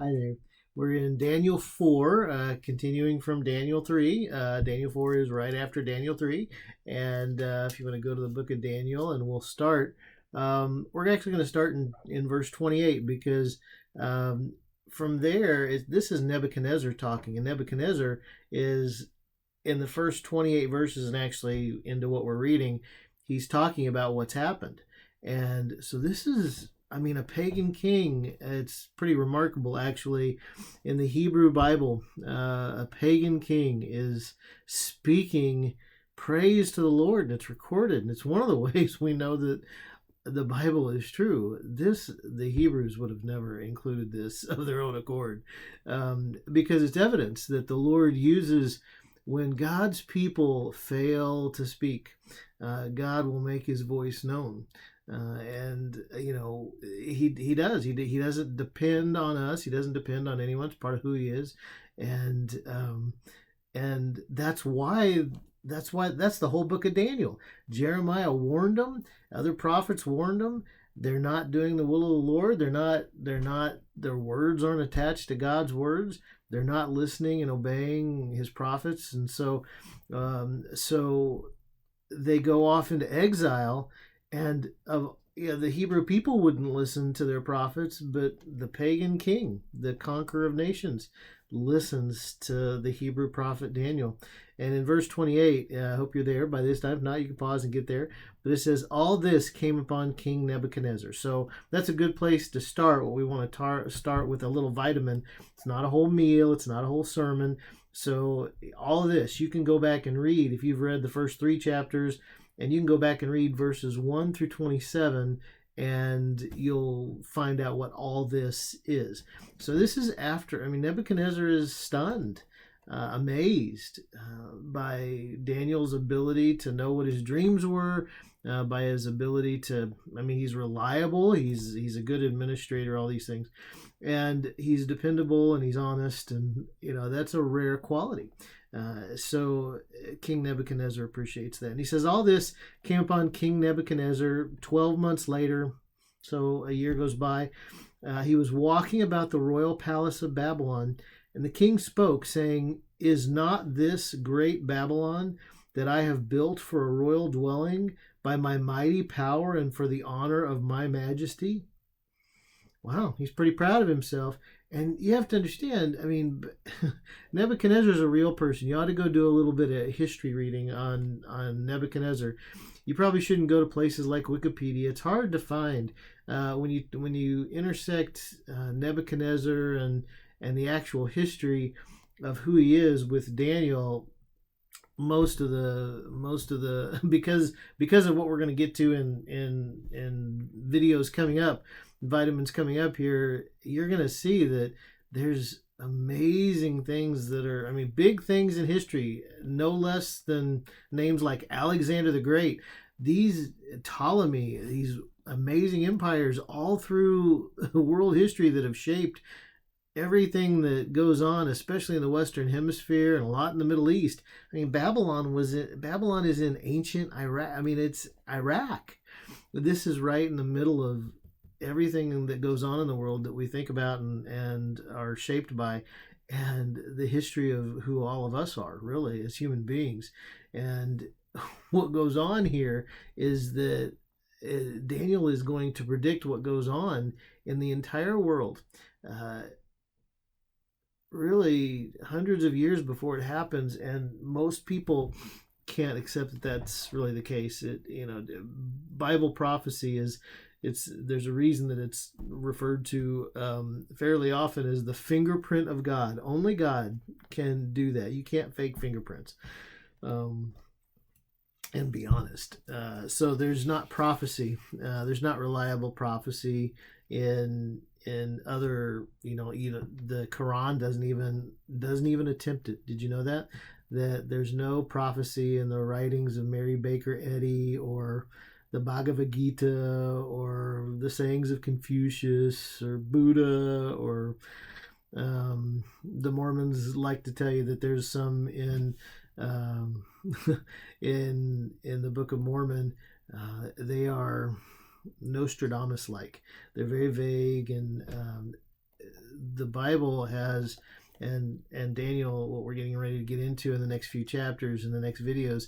Hi there. We're in Daniel 4, continuing from Daniel 3. Daniel 4 is right after Daniel 3. And if you want to go to the book of Daniel, and we'll start, we're actually going to start in verse 28 because um, from there, this is Nebuchadnezzar talking. And Nebuchadnezzar is in the first 28 verses, and actually into what we're reading, he's talking about what's happened. And so this is, I mean, a pagan king. It's pretty remarkable, actually. In the Hebrew Bible, a pagan king is speaking praise to the Lord, and it's recorded. And it's one of the ways we know that the Bible is true. The Hebrews would have never included this of their own accord, because it's evidence that the Lord uses when God's people fail to speak. God will make His voice known. And he does. He doesn't depend on us. He doesn't depend on anyone. It's part of who he is, and that's the whole book of Daniel. Jeremiah warned them. Other prophets warned them. They're not doing the will of the Lord. Their words aren't attached to God's words. They're not listening and obeying His prophets, and so they go off into exile. And the Hebrew people wouldn't listen to their prophets, but the pagan king, the conqueror of nations, listens to the Hebrew prophet Daniel. And in verse 28, I hope you're there by this time. If not, you can pause and get there. But it says, all this came upon King Nebuchadnezzar. So that's a good place to start. What we want to start with a little vitamin. It's not a whole meal. It's not a whole sermon. So all of this, you can go back and read. If you've read the first 3 chapters, and you can go back and read verses 1 through 27, and you'll find out what all this is. So this is after, Nebuchadnezzar is stunned, amazed by Daniel's ability to know what his dreams were, by his ability to, he's reliable, he's a good administrator, all these things. And he's dependable and he's honest, and that's a rare quality. So King Nebuchadnezzar appreciates that. And he says, all this came upon King Nebuchadnezzar 12 months later. So a year goes by. He was walking about the royal palace of Babylon, and the king spoke, saying, is not this great Babylon that I have built for a royal dwelling by my mighty power and for the honor of my majesty? Wow, he's pretty proud of himself. And you have to understand, Nebuchadnezzar is a real person. You ought to go do a little bit of history reading on Nebuchadnezzar. You probably shouldn't go to places like Wikipedia. It's hard to find when you intersect Nebuchadnezzar and the actual history of who he is with Daniel. Most of the because of what we're going to get to in videos coming up, vitamins coming up here, you're going to see that there's amazing things that are, big things in history, no less than names like Alexander the Great, these Ptolemy, these amazing empires all through world history that have shaped everything that goes on, especially in the Western Hemisphere and a lot in the Middle East. Babylon is in ancient Iraq. It's Iraq. This is right in the middle of everything that goes on in the world that we think about and are shaped by, and the history of who all of us are, really, as human beings. And what goes on here is that Daniel is going to predict what goes on in the entire world. Really hundreds of years before it happens, and most people can't accept that that's really the case. Bible prophecy is, there's a reason that it's referred to fairly often as the fingerprint of God. Only God can do that. You can't fake fingerprints, and be honest. So there's not prophecy. There's not reliable prophecy in other, the Quran doesn't even attempt it. Did you know that there's no prophecy in the writings of Mary Baker Eddy or the Bhagavad Gita or the sayings of Confucius or Buddha, or the Mormons like to tell you that there's some in in the Book of Mormon. They are Nostradamus like. They're very vague, and the Bible has, and Daniel, what we're getting ready to get into in the next few chapters, in the next videos,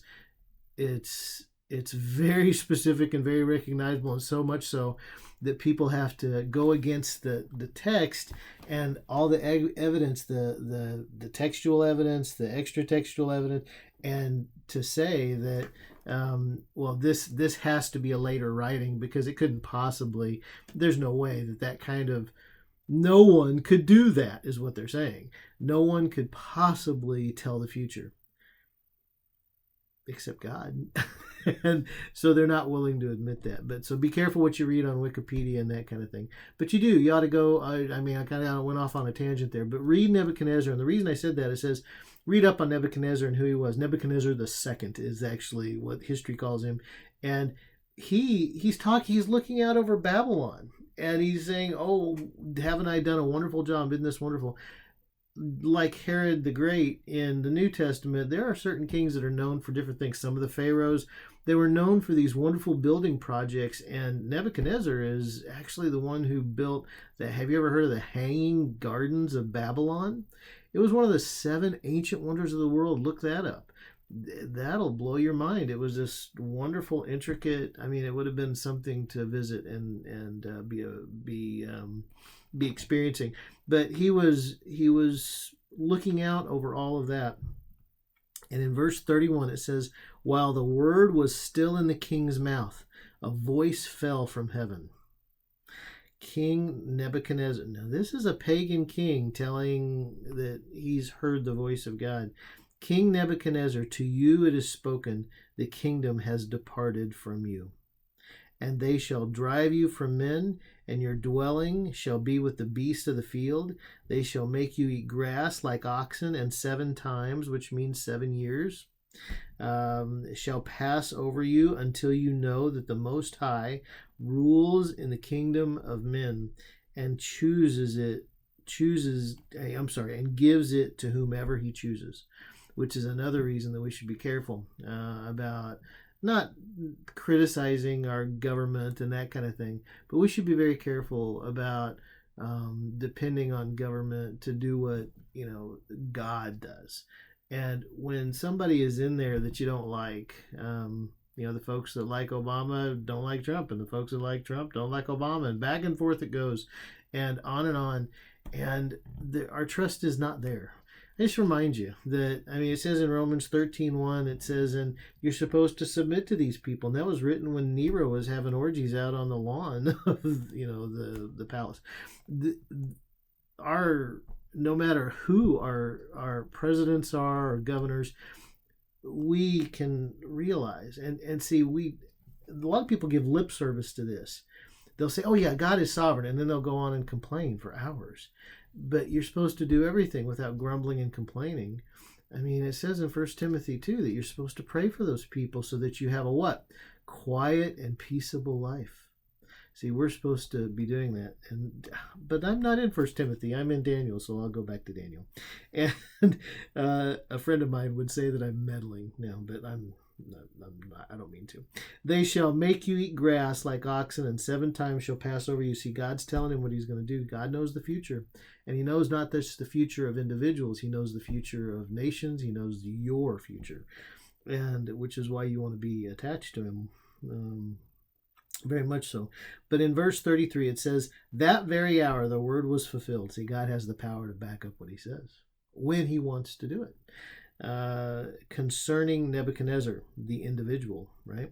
it's very specific and very recognizable, and so much so that people have to go against the text and all the evidence, the textual evidence, the extra textual evidence, and to say that well, this has to be a later writing, because it couldn't possibly, there's no way that kind of, no one could do that, is what they're saying. No one could possibly tell the future except God. And so they're not willing to admit that. But so be careful what you read on Wikipedia and that kind of thing. But you ought to go. I mean, I kind of went off on a tangent there, but read Nebuchadnezzar. And the reason I said that, it says, read up on Nebuchadnezzar and who he was. Nebuchadnezzar the second is actually what history calls him. And he's looking out over Babylon. And he's saying, oh, haven't I done a wonderful job? Isn't this wonderful? Like Herod the Great in the New Testament, there are certain kings that are known for different things. Some of the pharaohs, they were known for these wonderful building projects, and Nebuchadnezzar is actually the one who built the, have you ever heard of the Hanging Gardens of Babylon? It was one of the 7 ancient wonders of the world. Look that up. That'll blow your mind. It was this wonderful, intricate, I mean, it would have been something to visit and be experiencing. But he was looking out over all of that. And in verse 31 it says, while the word was still in the king's mouth, a voice fell from heaven. King Nebuchadnezzar, now this is a pagan king telling that he's heard the voice of God. King Nebuchadnezzar, to you it is spoken, the kingdom has departed from you. And they shall drive you from men, and your dwelling shall be with the beasts of the field. They shall make you eat grass like oxen, and 7 times, which means 7 years, shall pass over you until you know that the Most High rules in the kingdom of men and gives it to whomever he chooses, which is another reason that we should be careful about not criticizing our government and that kind of thing, but we should be very careful about depending on government to do what God does. And when somebody is in there that you don't like, the folks that like Obama don't like Trump, and the folks that like Trump don't like Obama, and back and forth it goes, and on, and our trust is not there. I just remind you that, it says in Romans 13:1, it says, and you're supposed to submit to these people. And that was written when Nero was having orgies out on the lawn of, the palace. No matter who our presidents are or governors, we can realize and see, a lot of people give lip service to this. They'll say, oh yeah, God is sovereign, and then they'll go on and complain for hours. But you're supposed to do everything without grumbling and complaining. It says in 1 Timothy 2 that you're supposed to pray for those people so that you have a what? Quiet and peaceable life. See, we're supposed to be doing that. But I'm not in 1 Timothy. I'm in Daniel, so I'll go back to Daniel. And a friend of mine would say that I'm meddling now, but I'm not, I don't mean to. They shall make you eat grass like oxen, and 7 times shall pass over you. See, God's telling him what he's going to do. God knows the future. And he knows not just the future of individuals. He knows the future of nations. He knows your future. And which is why you want to be attached to him. Very much so. But in verse 33, it says, that very hour the word was fulfilled. See, God has the power to back up what he says when he wants to do it. Concerning Nebuchadnezzar, the individual, right?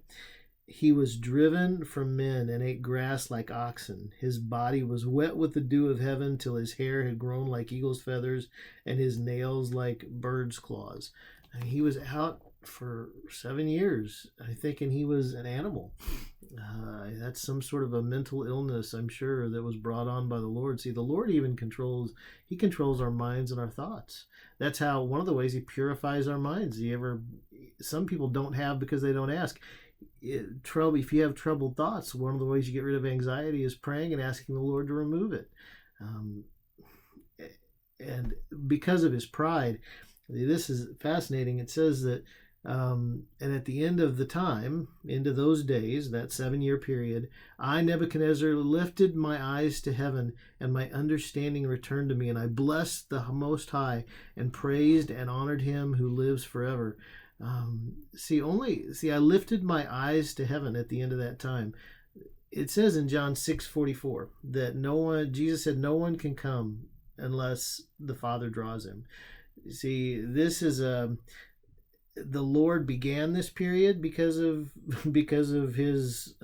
He was driven from men and ate grass like oxen. His body was wet with the dew of heaven till his hair had grown like eagle's feathers and his nails like bird's claws. And he was out for 7 years, thinking he was an animal. That's some sort of a mental illness, I'm sure, that was brought on by the Lord. See, the Lord even controls our minds and our thoughts. That's how, one of the ways he purifies our minds. Some people don't have because they don't ask. If you have troubled thoughts, one of the ways you get rid of anxiety is praying and asking the Lord to remove it. And because of his pride, this is fascinating. It says that And at the end of the time, into those days, that 7 year period, I, Nebuchadnezzar, lifted my eyes to heaven, and my understanding returned to me, and I blessed the Most High, and praised and honored him who lives forever. I lifted my eyes to heaven at the end of that time. It says in John 6:44 that Jesus said, no one can come unless the Father draws him. See, this is the Lord began this period because of his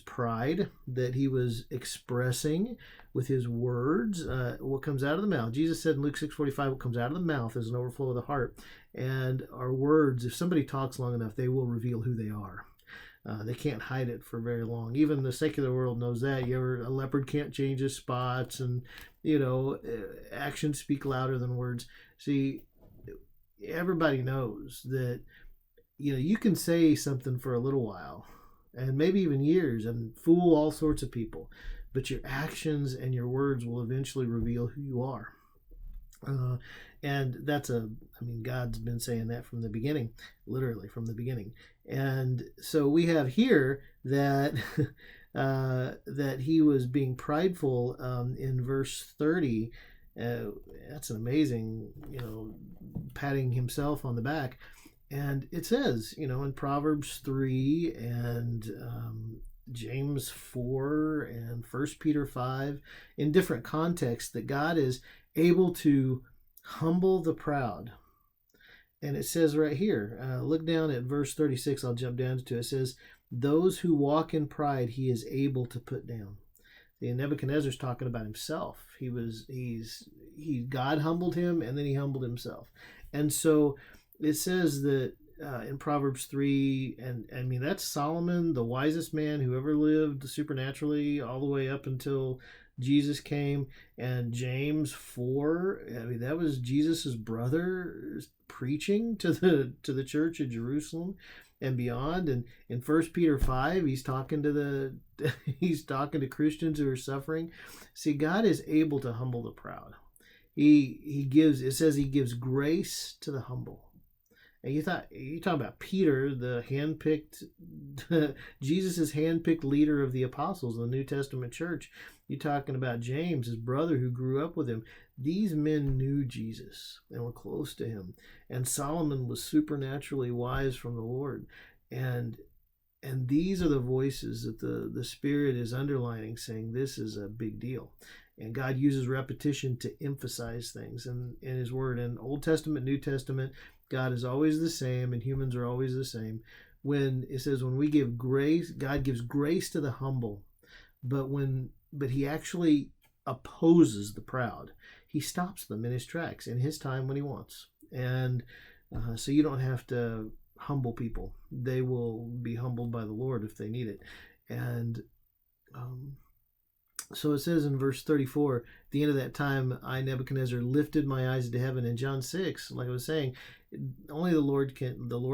pride that he was expressing with his words. What comes out of the mouth? Jesus said in Luke 6:45, what comes out of the mouth is an overflow of the heart. And our words, if somebody talks long enough, they will reveal who they are. They can't hide it for very long. Even the secular world knows that. A leopard can't change his spots, and actions speak louder than words. See, everybody knows that you can say something for a little while, and maybe even years, and fool all sorts of people, but your actions and your words will eventually reveal who you are. And God's been saying that from the beginning, literally from the beginning. And so we have here that that he was being prideful in verse 30. That's an amazing, patting himself on the back. And it says, in Proverbs 3 and James 4 and 1 Peter 5, in different contexts, that God is able to humble the proud. And it says right here, look down at verse 36, I'll jump down to it. It says, those who walk in pride, he is able to put down. See, Nebuchadnezzar's talking about himself. God humbled him, and then he humbled himself. And so it says that in Proverbs 3, and that's Solomon, the wisest man who ever lived supernaturally, all the way up until Jesus came. And James 4, that was Jesus's brother preaching to the church of Jerusalem and beyond. And in 1 Peter 5, he's talking to Christians who are suffering. See, God is able to humble the proud. It says he gives grace to the humble. And you talking about Peter, the handpicked, Jesus' handpicked leader of the apostles in the New Testament church. You're talking about James, his brother, who grew up with him. These men knew Jesus and were close to him. And Solomon was supernaturally wise from the Lord. And these are the voices that the Spirit is underlining, saying this is a big deal. And God uses repetition to emphasize things in his word. In Old Testament, New Testament, God is always the same, and humans are always the same. When it says when we give grace, God gives grace to the humble, but he actually opposes the proud. He stops them in his tracks in his time when he wants. And so you don't have to humble people. They will be humbled by the Lord if they need it. And so it says in verse 34, at the end of that time, I, Nebuchadnezzar, lifted my eyes to heaven. In John 6, like I was saying, only the Lord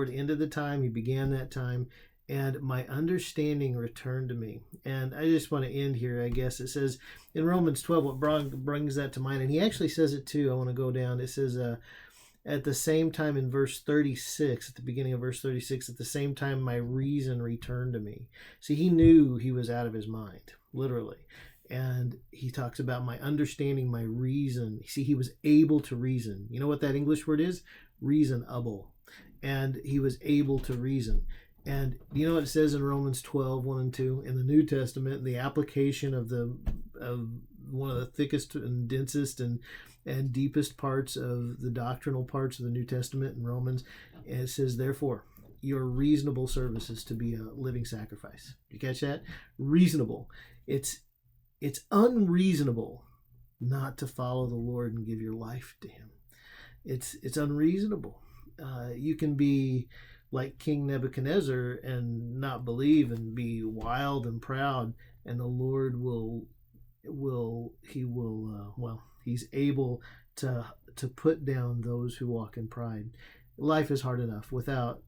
ended the time. He began that time, and my understanding returned to me. And I just want to end here, I guess. It says in Romans 12, what brings that to mind, and he actually says it too. I want to go down. It says, at the same time in verse 36, at the beginning of verse 36, at the same time my reason returned to me. See, he knew he was out of his mind, literally. And he talks about my understanding, my reason. See, he was able to reason. You know what that English word is? Reasonable. And he was able to reason. And you know what it says in Romans 12, 1 and 2? In the New Testament, the application of one of the thickest and densest and deepest parts of the doctrinal parts of the New Testament in Romans, and it says, therefore, your reasonable service is to be a living sacrifice. You catch that? Reasonable. It's unreasonable not to follow the Lord and give your life to him. It's unreasonable. You can be like King Nebuchadnezzar and not believe and be wild and proud, and the Lord he's able to put down those who walk in pride. Life is hard enough without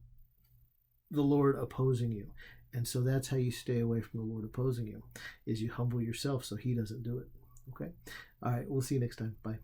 the Lord opposing you. And so that's how you stay away from the Lord opposing you, is you humble yourself so he doesn't do it. Okay? All right, we'll see you next time. Bye.